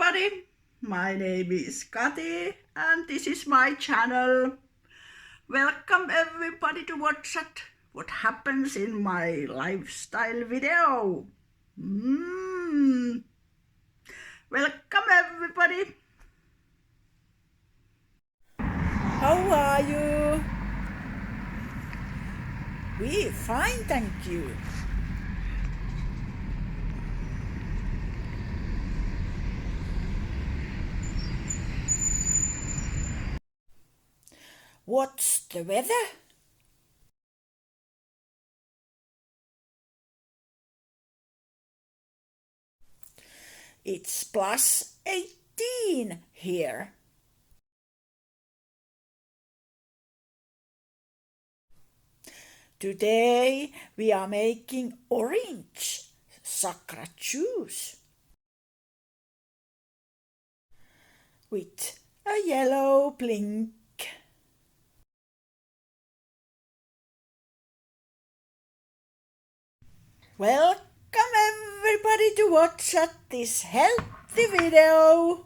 everybody, my name is Kati and this is my channel. Welcome everybody to watch what happens in my lifestyle video. Welcome everybody. How are you? We fine, thank you. What's the weather? It's plus 18 here. Today we are making orange sakra juice with a yellow blink. Welcome everybody to watch this healthy video.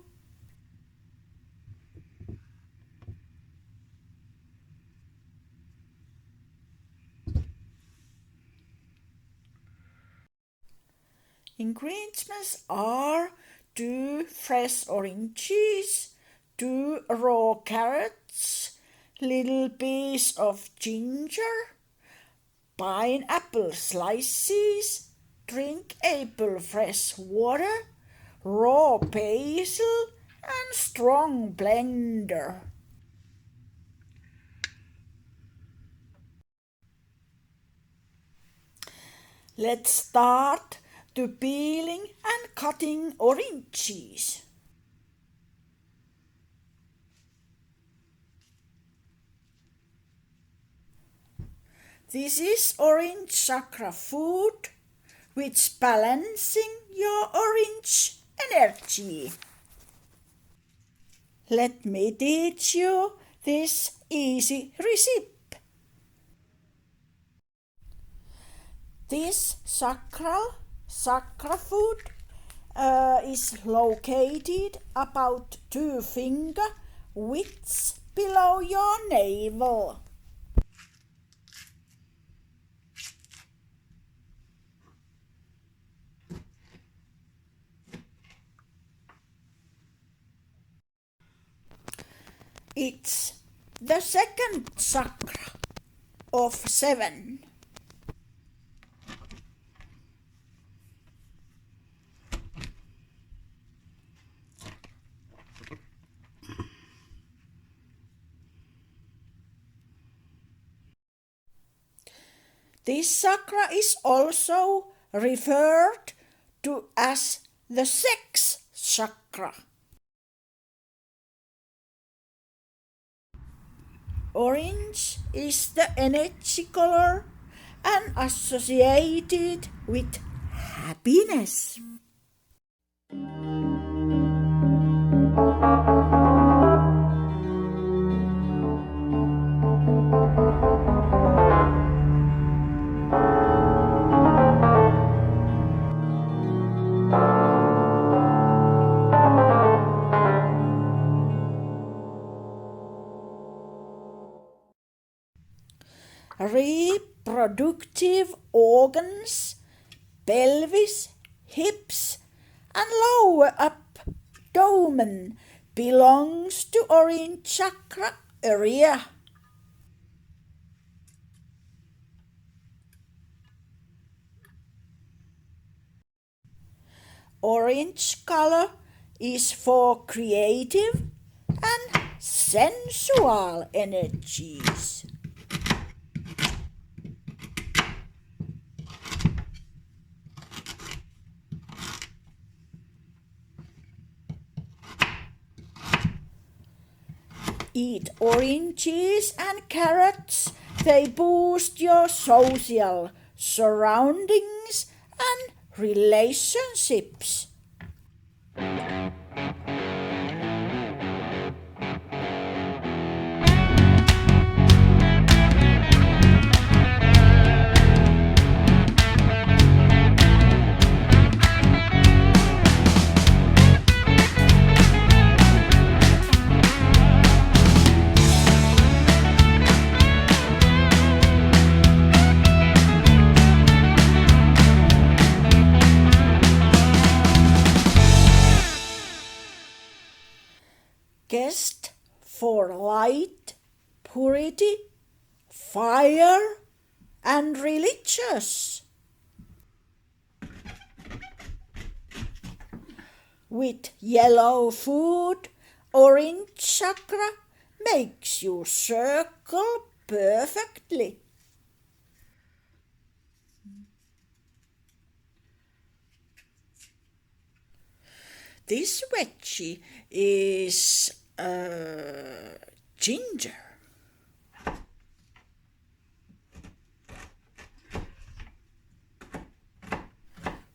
Ingredients are 2 fresh oranges, 2 raw carrots, little piece of ginger, pineapple slices, drinkable fresh water, raw basil and strong blender. Let's start to peeling and cutting oranges. This is orange sakra food, which balancing your orange energy. Let me teach you this easy recipe. This sakra food is located about 2 finger widths below your navel. It's the second sakra of 7. This sakra is also referred to as the sex sakra. Orange is the energy color and associated with happiness. Reproductive organs, pelvis, hips and lower abdomen belongs to orange chakra area. Orange color is for creative and sensual energies. Eat oranges and carrots. They boost your social surroundings and relationships. darkest for light, purity, fire, and religious. With yellow food, orange chakra makes you circle perfectly. This veggie is ginger.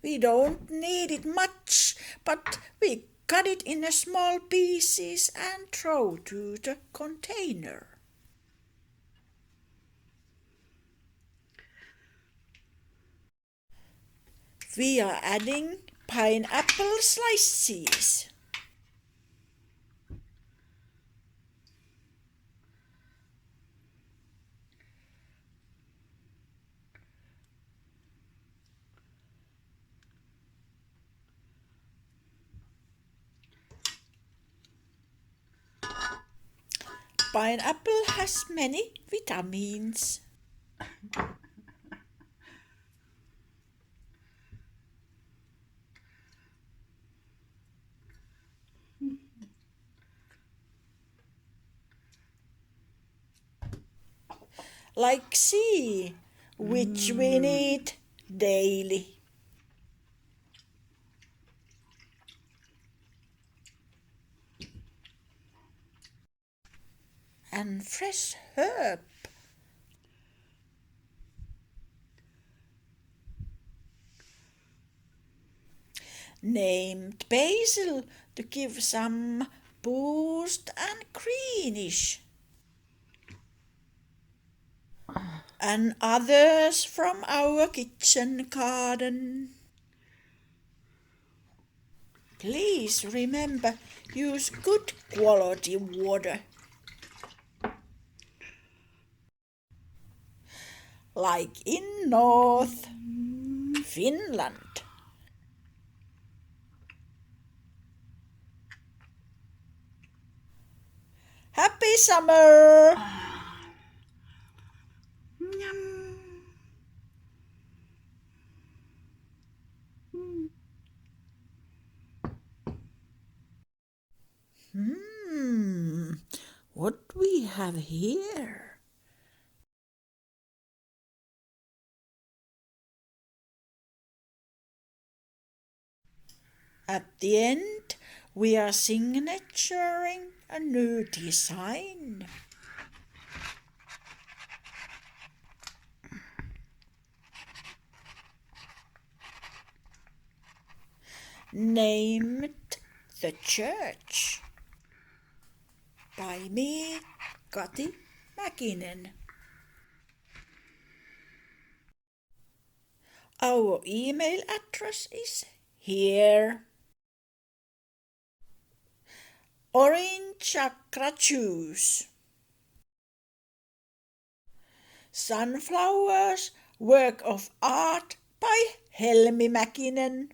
We don't need it much, but we cut it in small pieces and throw to the container. We are adding pineapple slices. Pineapple has many vitamins. Like C, which we need daily. And fresh herb. Named basil to give some boost and greenish. And others from our kitchen garden. Please remember, use good quality water. Like in North Finland. Happy summer! What we have here? At the end, we are signaturing a new design. Named the church by me, Kati, Makinen. Our email address is here. Orange chakra juice. Sunflowers, work of art by Helmi Makinen.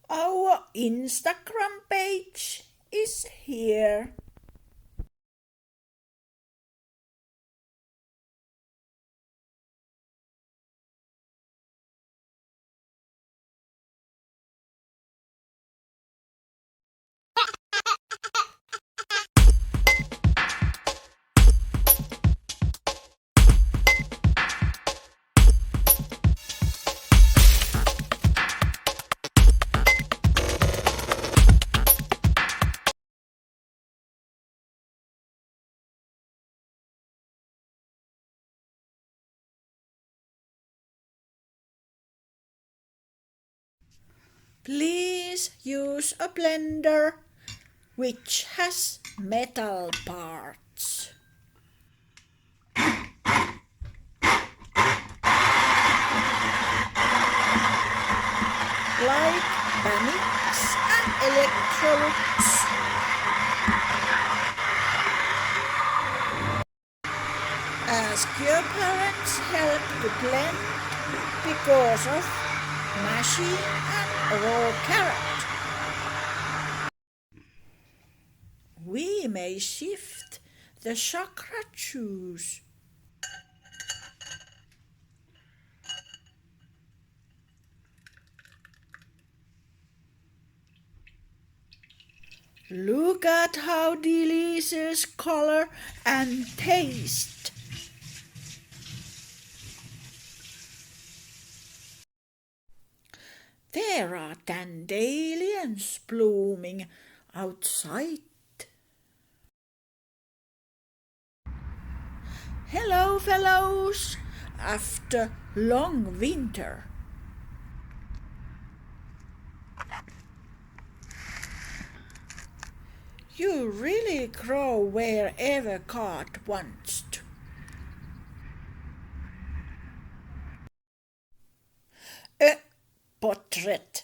Our Instagram page is here. Please use a blender which has metal parts. Like panics and electrodes. Ask your parents' help to blend because of mushy and raw carrot. we may shift the chakra juice. Look at how delicious color and taste. There are dandelions blooming outside. Hello, fellows, after long winter. You really grow wherever God wants to. A portrait.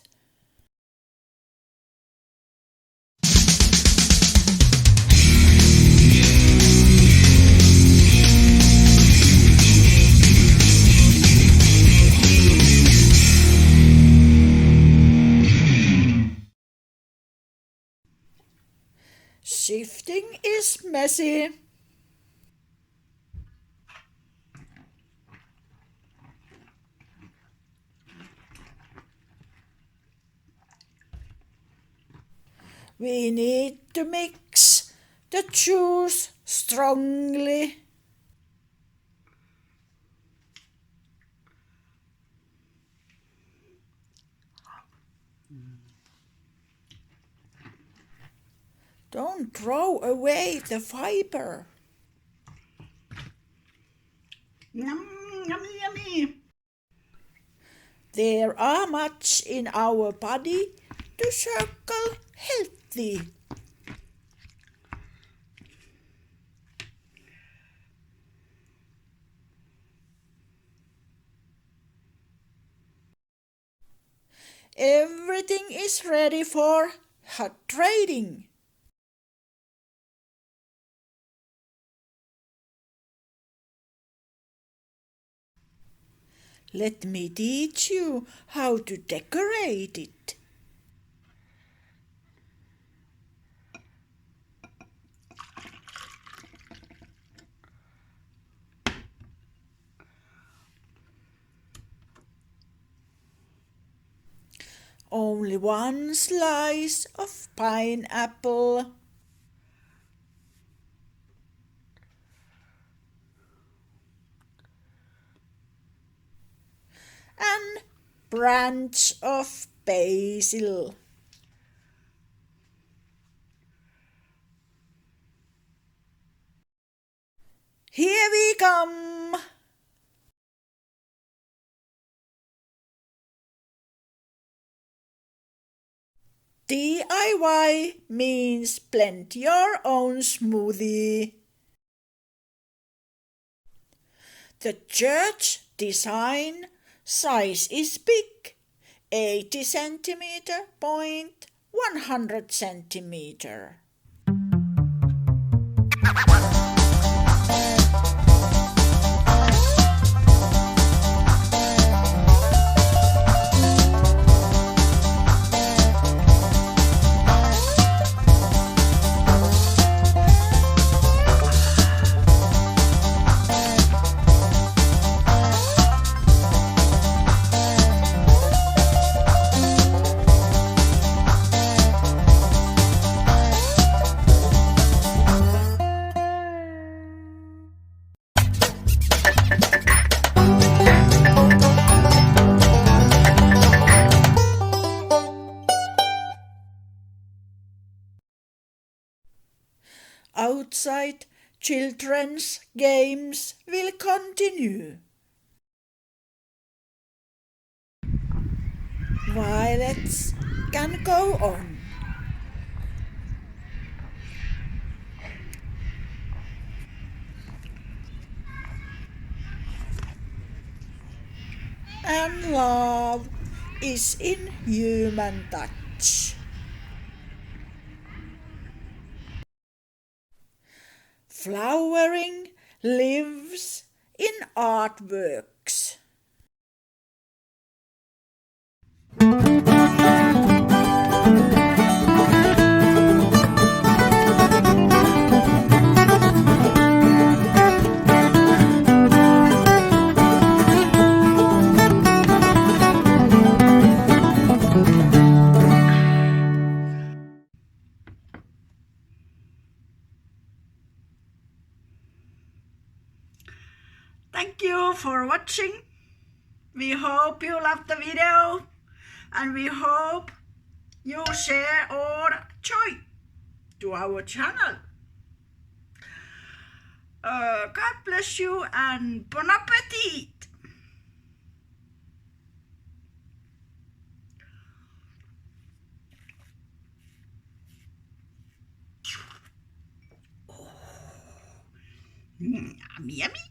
Shifting is messy. We need to mix the juice strongly. Don't throw away the fiber. Yum, yummy, yummy. There are much in our body to circle healthy. Everything is ready for hydrating. Let me teach you how to decorate it. Only one slice of pineapple. And branch of basil. Here we come. DIY means blend your own smoothie. The church design size is big, 80 centimeter point 100 centimeter. Outside, children's games will continue. Violets can go on. And love is in human touch. Flowering lives in artworks. you for watching. We hope you loved the video and we hope you share or join to our channel. God bless you and bon appetit. Yummy, yummy.